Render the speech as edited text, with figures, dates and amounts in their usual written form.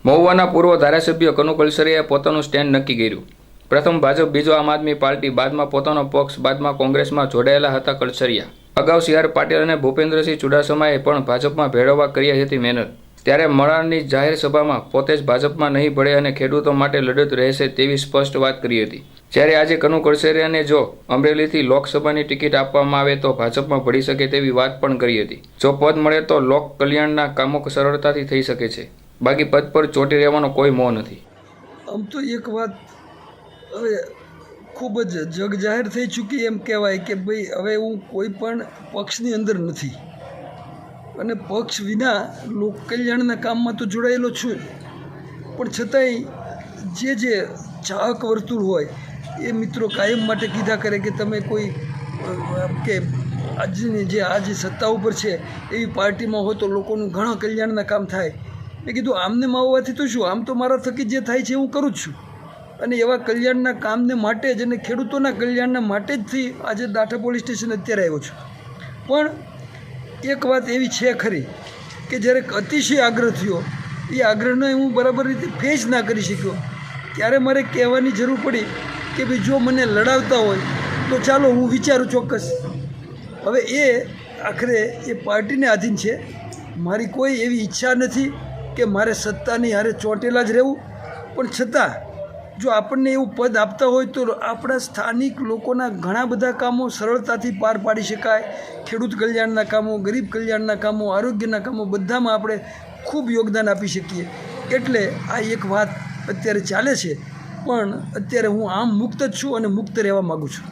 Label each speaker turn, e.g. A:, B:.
A: મહુવાના પૂર્વ ધારાસભ્ય કનુ કલસરિયાએ પોતાનું સ્ટેન્ડ નક્કી કર્યું। પ્રથમ ભાજપ, બીજો આમ આદમી પાર્ટી, બાદમાં પોતાનો પક્ષ, બાદમાં કોંગ્રેસમાં જોડાયેલા હતા કલસરિયા। અગાઉ સી.આર. પાટીલ અને ભૂપેન્દ્રસિંહ ચુડાસમાએ પણ ભાજપમાં ભેળવવા કરી હતી મહેનત। ત્યારે મળાની જાહેર સભામાં પોતે જ ભાજપમાં નહીં ભળે અને ખેડૂતો માટે લડત રહેશે તેવી સ્પષ્ટ વાત કરી હતી। જ્યારે આજે કનુ કલસરિયાને જો અમરેલીથી લોકસભાની ટિકિટ આપવામાં આવે તો ભાજપમાં ભળી શકે તેવી વાત પણ કરી હતી। જો પદ મળે તો લોક કલ્યાણના કામો સરળતાથી થઈ શકે છે, બાકી પદ પર ચોંટી રહેવાનો કોઈ મોહ નથી।
B: આમ તો એક વાત હવે ખૂબ જ જગ જાહેર થઈ ચૂકી એમ કહેવાય કે ભાઈ હવે હું કોઈ પણ પક્ષની અંદર નથી અને પક્ષ વિના લોક કલ્યાણના કામમાં તો જોડાયેલો છું, પણ છતાંય જે ચાહક વર્તુળ હોય એ મિત્રો કાયમ માટે કીધા કરે કે તમે કોઈ કે આજે સત્તા ઉપર છે એવી પાર્ટીમાં હોય તો લોકોનું ઘણા કલ્યાણના કામ થાય। મેં કીધું આમને માવવાથી તો શું, આમ તો મારા થકી જે થાય છે હું કરું જ છું અને એવા કલ્યાણના કામને માટે જ અને ખેડૂતોના કલ્યાણના માટે જથી આજે દાઠા પોલીસ સ્ટેશન અત્યારે આવ્યો છું। પણ એક વાત એવી છે ખરી કે જ્યારે અતિશય આગ્રહ થયો, એ આગ્રહને હું બરાબર રીતે ફેસ ના કરી શક્યો, ત્યારે મારે કહેવાની જરૂર પડી કે ભાઈ જો મને લડાવતા હોય તો ચાલો હું વિચારું ચોક્કસ। હવે એ આખરે એ પાર્ટીને આધીન છે, મારી કોઈ એવી ઈચ્છા નથી કે મારે સત્તાની હારે ચોંટેલા જ રહેવું, પણ છતાં જો આપણને એવું પદ આપતા હોય તો આપણા સ્થાનિક લોકોના ઘણા બધા કામો સરળતાથી પાર પાડી શકાય। ખેડૂત કલ્યાણના કામો, ગરીબ કલ્યાણના કામો, આરોગ્યના કામો બધામાં આપણે ખૂબ યોગદાન આપી શકીએ। એટલે આ એક વાત અત્યારે ચાલે છે, પણ અત્યારે હું આમ મુક્ત જ છું અને મુક્ત રહેવા માગું છું।